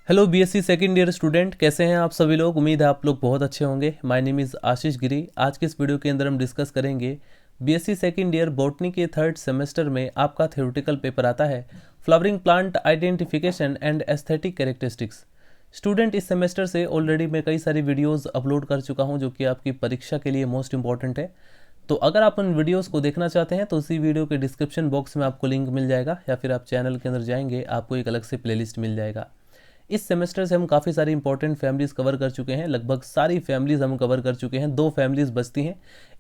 Hello BSc second year student, कैसे हैं आप सभी लोग। उम्मीद है आप लोग बहुत अच्छे होंगे। माय नेम इज़ आशीष गिरी। आज के इस वीडियो के अंदर हम डिस्कस करेंगे बीएससी सेकंड ईयर बॉटनी के थर्ड सेमेस्टर में आपका थ्योरेटिकल पेपर आता है flowering plant identification and aesthetic characteristics. Student, इस सेमेस्टर से ऑलरेडी मैं कई सारी वीडियोज़ अपलोड कर चुका हूँ जो कि आपकी परीक्षा के लिए मोस्ट इंपॉर्टेंट है। तो अगर आप उन वीडियोस को देखना चाहते हैं तो उसी वीडियो के डिस्क्रिप्शन बॉक्स में आपको लिंक मिल जाएगा, या फिर आप चैनल के अंदर जाएंगे आपको एक अलग से प्लेलिस्ट मिल जाएगा। इस सेमेस्टर से हम काफ़ी सारी इंपॉर्टेंट फैमिलीज़ कवर कर चुके हैं, लगभग सारी फैमिलीज़ हम कवर कर चुके हैं। दो फैमिलीज़ बचती हैं।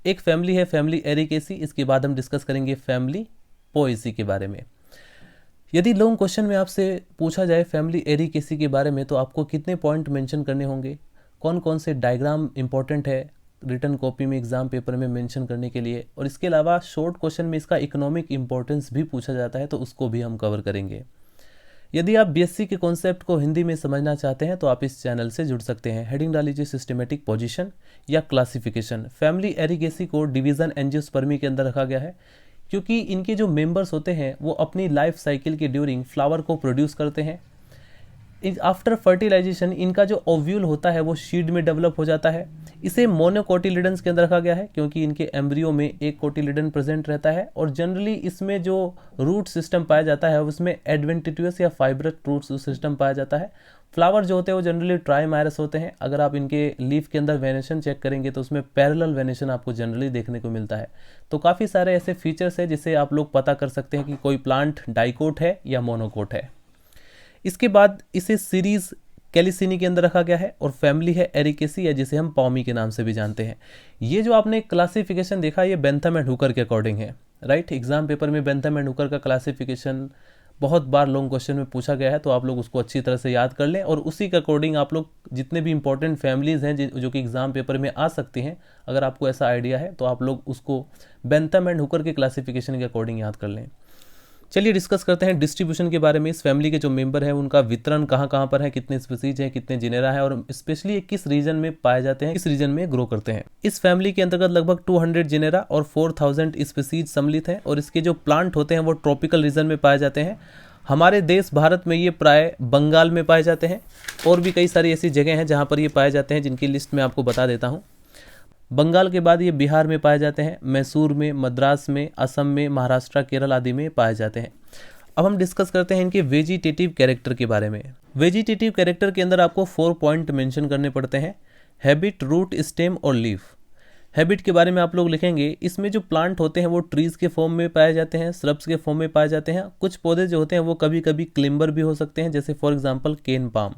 एक फैमिली है फैमिली एरिकेसी, इसके बाद हम डिस्कस करेंगे फैमिली पोएसी के बारे में। यदि लॉन्ग क्वेश्चन में आपसे पूछा जाए फैमिली एरिकेसी के बारे में तो आपको कितने पॉइंट मेंशन करने होंगे, कौन कौन से डायग्राम इंपॉर्टेंट है रिटर्न कॉपी में एग्जाम पेपर में मेंशन करने के लिए, और इसके अलावा शॉर्ट क्वेश्चन में इसका इकोनॉमिक इंपॉर्टेंस भी पूछा जाता है तो उसको भी हम कवर करेंगे। यदि आप बीएससी के कॉन्सेप्ट को हिंदी में समझना चाहते हैं तो आप इस चैनल से जुड़ सकते हैं। हेडिंग डाल लीजिए सिस्टमेटिक पोजीशन या क्लासिफिकेशन। फैमिली एरिकेसी को डिवीज़न एंजियोस्पर्मी के अंदर रखा गया है क्योंकि इनके जो मेंबर्स होते हैं वो अपनी लाइफ साइकिल के ड्यूरिंग फ्लावर को प्रोड्यूस करते हैं। आफ्टर फर्टिलाइजेशन इनका जो ओव्यूल होता है वो शीड में डेवलप हो जाता है। इसे मोनोकोटिलिडन्स के अंदर रखा गया है क्योंकि इनके एम्ब्रियो में एक कोटिलिडन प्रेजेंट रहता है, और जनरली इसमें जो रूट सिस्टम पाया जाता है उसमें एडवेंटिटिवस या फाइब्रस रूट सिस्टम पाया जाता है। फ्लावर जो होते हैं वो जनरली ट्राइमायरस होते हैं। अगर आप इनके लीफ के अंदर वेनेशन चेक करेंगे तो उसमें पैरेलल वेनेशन आपको जनरली देखने को मिलता है। तो काफ़ी सारे ऐसे फीचर्स हैं जिससे आप लोग पता कर सकते हैं कि कोई प्लांट डाइकोट है या मोनोकोट है। इसके बाद इसे सीरीज कैलिसिनी के अंदर रखा गया है, और फैमिली है एरिकेसी या जिसे हम पॉमी के नाम से भी जानते हैं। ये जो आपने क्लासिफिकेशन देखा ये बेंथम एंड हुकर के अकॉर्डिंग है, राइट। एग्जाम पेपर में बेंथम एंड हुकर का क्लासिफिकेशन बहुत बार लॉन्ग क्वेश्चन में पूछा गया है, तो आप लोग उसको अच्छी तरह से याद कर लें और उसी के अकॉर्डिंग आप लोग जितने भी इंपॉर्टेंट फैमिलीज हैं जो कि एग्जाम पेपर में आ सकती हैं, अगर आपको ऐसा आइडिया है तो आप लोग उसको बेंथम एंड हुकर के क्लासिफिकेशन के अकॉर्डिंग याद कर लें। चलिए डिस्कस करते हैं डिस्ट्रीब्यूशन के बारे में। इस फैमिली के जो मेंबर हैं उनका वितरण कहाँ कहाँ पर है, कितने स्पीसीज हैं, कितने जिनेरा है, और स्पेशली किस रीजन में पाए जाते हैं, किस रीजन में ग्रो करते हैं। इस फैमिली के अंतर्गत लगभग 200 जिनेरा और 4000 स्पीसीज सम्मिलित हैं, और इसके जो प्लांट होते हैं वो ट्रॉपिकल रीजन में पाए जाते हैं। हमारे देश भारत में ये प्राय बंगाल में पाए जाते हैं, और भी कई सारी ऐसी जगह हैं जहाँ पर ये पाए जाते हैं जिनकी लिस्ट मैं आपको बता देता हूँ। बंगाल के बाद ये बिहार में पाए जाते हैं, मैसूर में, मद्रास में, असम में, महाराष्ट्र, केरल आदि में पाए जाते हैं। अब हम डिस्कस करते हैं इनके वेजिटेटिव कैरेक्टर के बारे में। वेजिटेटिव कैरेक्टर के अंदर आपको 4 पॉइंट मेंशन करने पड़ते हैं: हैबिट, रूट, स्टेम और लीफ। हैबिट के बारे में आप लोग लिखेंगे इसमें जो प्लांट होते हैं वो ट्रीज के फॉर्म में पाए जाते हैं, श्रब्स के फॉर्म में पाए जाते हैं। कुछ पौधे जो होते हैं वो कभी कभी क्लिम्बर भी हो सकते हैं, जैसे for example cane palm,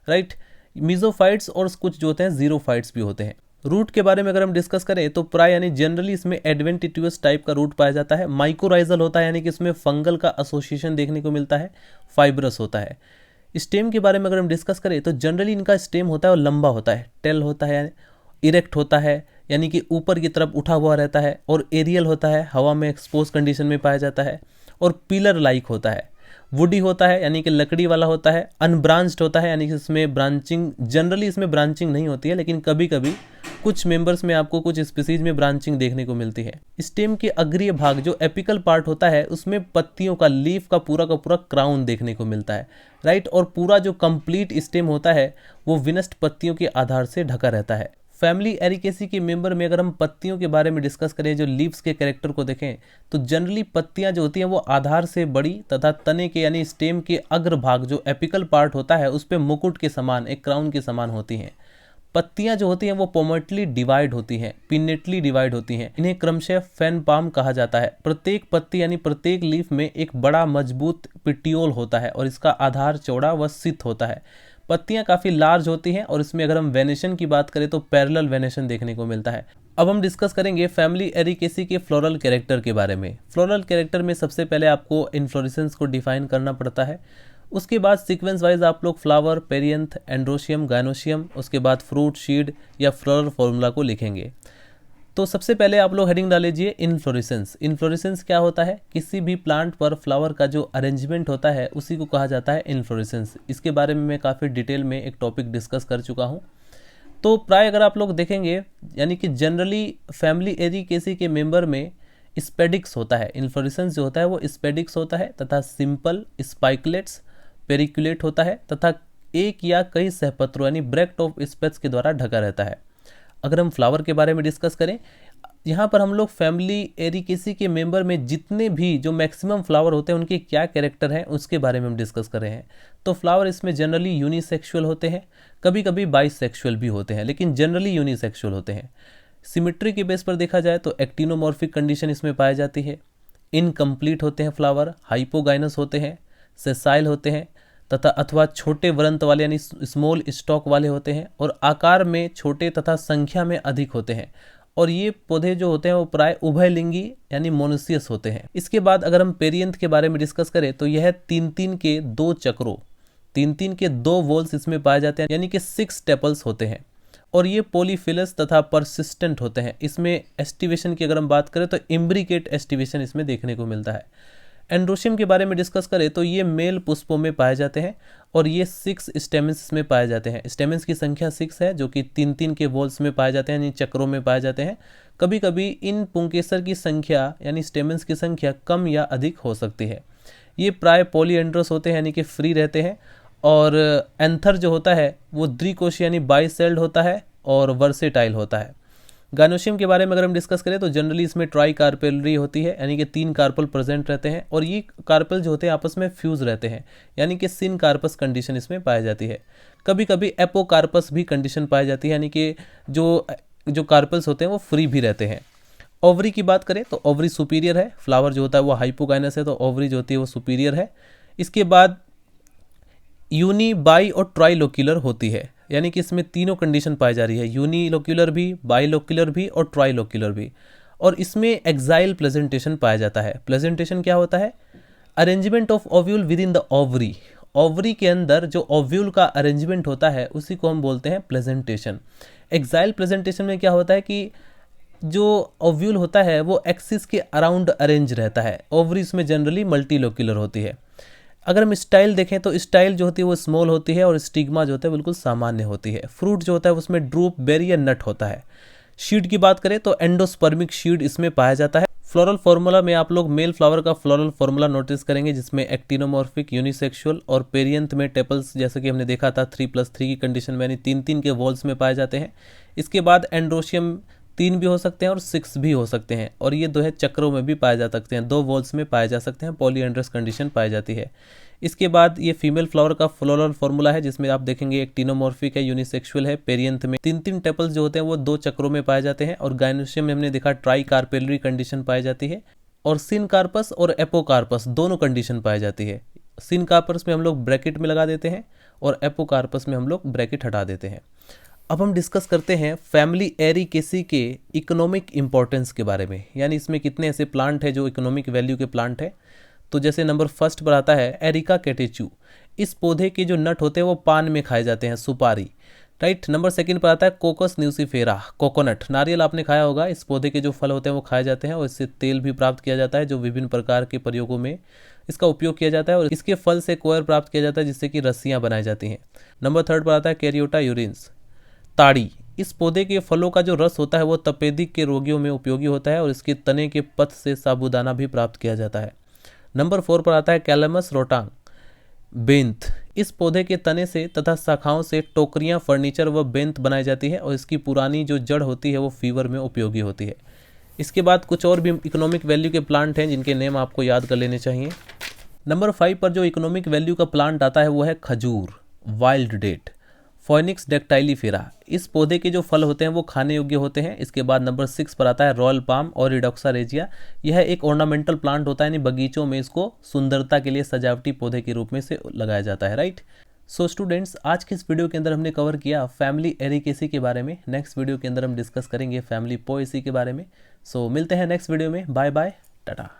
right. Mesophytes और कुछ जो होते हैं जीरोफाइट्स भी होते हैं। रूट के बारे में अगर हम डिस्कस करें तो प्राय यानी जनरली इसमें एडवेंटिटिवस टाइप का रूट पाया जाता है। माइकोराइजल होता है यानी कि इसमें फंगल का एसोसिएशन देखने को मिलता है। फाइब्रस होता है। स्टेम के बारे में अगर हम डिस्कस करें तो जनरली इनका स्टेम होता है और लंबा होता है। टेल होता है, इरेक्ट होता है यानी कि ऊपर की तरफ उठा हुआ रहता है, और एरियल होता है, हवा में एक्सपोज कंडीशन में पाया जाता है, और पिलर लाइक होता है। वुडी होता है यानी कि लकड़ी वाला होता है। अनब्रांच्ड होता है यानी कि इसमें ब्रांचिंग, जनरली इसमें ब्रांचिंग नहीं होती है, लेकिन कभी कभी कुछ मेंबर्स में आपको कुछ स्पीसीज में ब्रांचिंग देखने को मिलती है। स्टेम के अग्रीय भाग जो एपिकल पार्ट होता है उसमें पत्तियों का, लीफ का पूरा क्राउन देखने को मिलता है, राइट। और पूरा जो कंप्लीट स्टेम होता है वो विनस्ट पत्तियों के आधार से ढका रहता है। फैमिली एरिकेसी के मेंबर में अगर हम पत्तियों के बारे में डिस्कस करें, जो लीव्स के कैरेक्टर को देखें, तो जनरली पत्तियां जो होती हैं वो आधार से बड़ी तथा तने के यानी स्टेम के अग्रभाग जो एपिकल पार्ट होता है उस पर मुकुट के समान, एक क्राउन के समान होती हैं। पत्तियां जो होती हैं वो पोमेटली डिवाइड होती हैं, पिनेटली डिवाइड होती हैं। इन्हें क्रमशः फैन पाम कहा जाता है। प्रत्येक पत्ती यानी प्रत्येक लीफ में एक बड़ा मजबूत पिटियोल होता है और इसका आधार चौड़ा व सित होता है। पत्तियां काफ़ी लार्ज होती हैं, और इसमें अगर हम वेनेशन की बात करें तो पैरेलल वेनेशन देखने को मिलता है। अब हम डिस्कस करेंगे फैमिली एरिकेसी के फ्लोरल कैरेक्टर के बारे में। फ्लोरल कैरेक्टर में सबसे पहले आपको इन्फ्लोरेसेंस को डिफाइन करना पड़ता है। उसके बाद सीक्वेंस वाइज आप लोग फ्लावर, पेरियंथ, एंड्रोशियम, गायनोशियम, उसके बाद फ्रूट, शीड या फ्लोरल फॉर्मूला को लिखेंगे। तो सबसे पहले आप लोग हेडिंग डाल लीजिए इन्फ्लोरेसेंस। इन्फ्लोरेसेंस क्या होता है? किसी भी प्लांट पर फ्लावर का जो अरेंजमेंट होता है उसी को कहा जाता है इन्फ्लोरेसेंस। इसके बारे में मैं काफ़ी डिटेल में एक टॉपिक डिस्कस कर चुका हूँ। तो प्राय अगर आप लोग देखेंगे यानी कि जनरली फैमिली एरिकेसी के मेंबर में स्पेडिक्स होता है। इन्फ्लोरेसेंस जो होता है वो स्पेडिक्स होता है तथा सिंपल स्पाइकलेट्स पेरिकुलेट होता है तथा एक या कई सहपत्रों यानी ब्रैक्ट ऑफ स्पेक्स के द्वारा ढका रहता है। अगर हम फ्लावर के बारे में डिस्कस करें, यहाँ पर हम लोग फैमिली एरिकेसी के मेंबर में जितने भी जो मैक्सिमम फ्लावर होते हैं उनके क्या कैरेक्टर हैं उसके बारे में हम डिस्कस कर रहे हैं। तो फ्लावर इसमें जनरली यूनिसेक्सुअल होते हैं, कभी कभी बाइसेक्सुअल भी होते हैं, लेकिन जनरली यूनिसेक्सुअल होते हैं। सिमिट्री के बेस पर देखा जाए तो एक्टिनोमॉर्फिक कंडीशन इसमें पाई जाती है। इनकम्प्लीट होते हैं फ्लावर, हाइपोगाइनस होते हैं, सेसाइल होते हैं तथा अथवा छोटे वृंत वाले यानी स्मॉल स्टॉक वाले होते हैं, और आकार में छोटे तथा संख्या में अधिक होते हैं। और ये पौधे जो होते हैं वो प्राय उभयलिंगी यानी मोनोसियस होते हैं। इसके बाद अगर हम पेरियंथ के बारे में डिस्कस करें तो यह तीन तीन के दो वॉल्स इसमें पाए जाते हैं, यानी कि 6 टेपल्स होते हैं। और ये पॉलीफिलस तथा परसिस्टेंट होते हैं। इसमें एस्टिवेशन की अगर हम बात करें तो इम्ब्रिकेट एस्टिवेशन इसमें देखने को मिलता है। एंड्रोशियम के बारे में डिस्कस करें तो ये मेल पुष्पों में पाए जाते हैं और ये 6 स्टेमेंस में पाए जाते हैं। स्टेमेंस की संख्या 6 है, जो कि 3-3 के वॉल्स में पाए जाते हैं यानी चक्रों में पाए जाते हैं। कभी कभी इन पुंकेसर की संख्या यानी स्टेमेंस की संख्या कम या अधिक हो सकती है। ये प्राय पॉलीएंड्रस होते हैं यानी कि फ्री रहते हैं। और एंथर जो होता है वो द्विकोशीय यानी बाइसेल्ड होता है और वर्सेटाइल होता है। गायनोशियम के बारे में अगर हम डिस्कस करें तो जनरली इसमें ट्राई कार्पेलरी होती है, यानी कि 3 कार्पल प्रेजेंट रहते हैं, और ये कार्पल जो होते हैं आपस में फ्यूज रहते हैं, यानी कि सिन कार्पस कंडीशन इसमें पाई जाती है। कभी कभी एपोकार्पस भी कंडीशन पाई जाती है, यानी कि जो कार्पल्स होते हैं वो फ्री भी रहते हैं। ओवरी की बात करें तो ओवरी सुपीरियर है, फ्लावर जो होता है वो हाइपोगाइनस है तो ओवरी जो होती है वो सुपीरियर है। इसके बाद यूनी, बाई और ट्राइलोक्यूलर होती है, यानी कि इसमें तीनों कंडीशन पाई जा रही है, यूनिलोक्यूलर भी, बाइलोक्यूलर भी और ट्राइलोक्यूलर भी। और इसमें एक्साइल प्रेजेंटेशन पाया जाता है। प्रेजेंटेशन क्या होता है? Arrangement of ovule with in the ovary. Ovary के अंदर जो ओव्यूल का अरेंजमेंट होता है उसी को हम बोलते हैं प्रेजेंटेशन। एक्साइल प्रेजेंटेशन में क्या होता है कि जो ओव्यूल होता है वो एक्सिस के अराउंड अरेंज रहता है। ओवरीज में जनरली मल्टीलोक्यूलर होती है। अगर हम स्टाइल देखें तो स्टाइल जो होती है वो स्मॉल होती है और स्टिग्मा जो होता है बिल्कुल सामान्य होती है। फ्रूट जो होता है उसमें ड्रूप, बेरी या नट होता है। शीड की बात करें तो एंडोस्पर्मिक शीड इसमें पाया जाता है। फ्लोरल फार्मूला में आप लोग मेल फ्लावर का फ्लोरल फार्मूला नोटिस करेंगे, जिसमें एक्टिनोमॉर्फिक, यूनिसेक्सुअल और पेरियंथ में टेपल्स जैसे कि हमने देखा था 3+3 की कंडीशन में, यानी 3-3 के वॉल्स में पाए जाते हैं। इसके बाद एंड्रोशियम 3 भी हो सकते हैं और 6 भी हो सकते हैं, और ये जो है चक्रों में भी पाए जा सकते हैं, 2 वॉल्स में पाए जा सकते हैं, पॉलीएंड्रस कंडीशन पाई जाती है। इसके बाद ये फीमेल फ्लावर का फ्लोरल फार्मूला है, जिसमें आप देखेंगे एक्टिनोमॉर्फिक है, यूनिसेक्सुअल है, पेरियंथ में 3-3 टेपल्स जो होते हैं वो 2 चक्रों में पाए जाते हैं, और गायनोशियम में हमने देखा ट्राई कार्पेलरी कंडीशन पाई जाती है, और सिन कार्पस और एपोकार्पस दोनों कंडीशन पाई जाती है। सिन कार्पस में हम लोग ब्रैकेट में लगा देते हैं और एपोकार्पस में हम लोग ब्रैकेट हटा देते हैं। अब हम डिस्कस करते हैं फैमिली एरिकेसी के इकोनॉमिक इंपॉर्टेंस के बारे में, यानी इसमें कितने ऐसे प्लांट है जो इकोनॉमिक वैल्यू के प्लांट है। तो जैसे नंबर 1 पर आता है एरिका कैटेचू। इस पौधे के जो नट होते हैं वो पान में खाए जाते हैं, सुपारी, राइट। नंबर 2 पर आता है कोकस न्यूसीफेरा, कोकोनट, नारियल आपने खाया होगा। इस पौधे के जो फल होते हैं वो खाए जाते हैं और इससे तेल भी प्राप्त किया जाता है, जो विभिन्न प्रकार के प्रयोगों में इसका उपयोग किया जाता है, और इसके फल से कोयर प्राप्त किया जाता है जिससे कि रस्सियाँ बनाई जाती हैं। नंबर 3 पर आता है कैरियोटा यूरिन्स, ताड़ी। इस पौधे के फलों का जो रस होता है वो तपेदिक के रोगियों में उपयोगी होता है, और इसके तने के पत्त से साबूदाना भी प्राप्त किया जाता है। नंबर 4 पर आता है कैलमस रोटांग, बेंत। इस पौधे के तने से तथा शाखाओं से टोकरियां, फर्नीचर व बेंत बनाई जाती है, और इसकी पुरानी जो जड़ होती है वो फीवर में उपयोगी होती है। इसके बाद कुछ और भी इकोनॉमिक वैल्यू के प्लांट हैं जिनके नेम आपको याद कर लेने चाहिए। नंबर 5 पर जो इकोनॉमिक वैल्यू का प्लांट आता है वो है खजूर, वाइल्ड डेट, फोइनिक्स डेक्टाइलीफेरा। इस पौधे के जो फल होते हैं वो खाने योग्य होते हैं। इसके बाद नंबर 6 पर आता है रॉयल पाम और रिडोक्सा रेजिया। यह एक ऑर्नामेंटल प्लांट होता है, यानी बगीचों में इसको सुंदरता के लिए सजावटी पौधे के रूप में से लगाया जाता है, राइट। सो स्टूडेंट्स, आज के इस वीडियो के अंदर हमने कवर किया फैमिली एरिकेसी के बारे में। नेक्स्ट वीडियो के अंदर हम डिस्कस करेंगे फैमिली पोएसी के बारे में। सो मिलते हैं नेक्स्ट वीडियो में। Bye bye, Tata.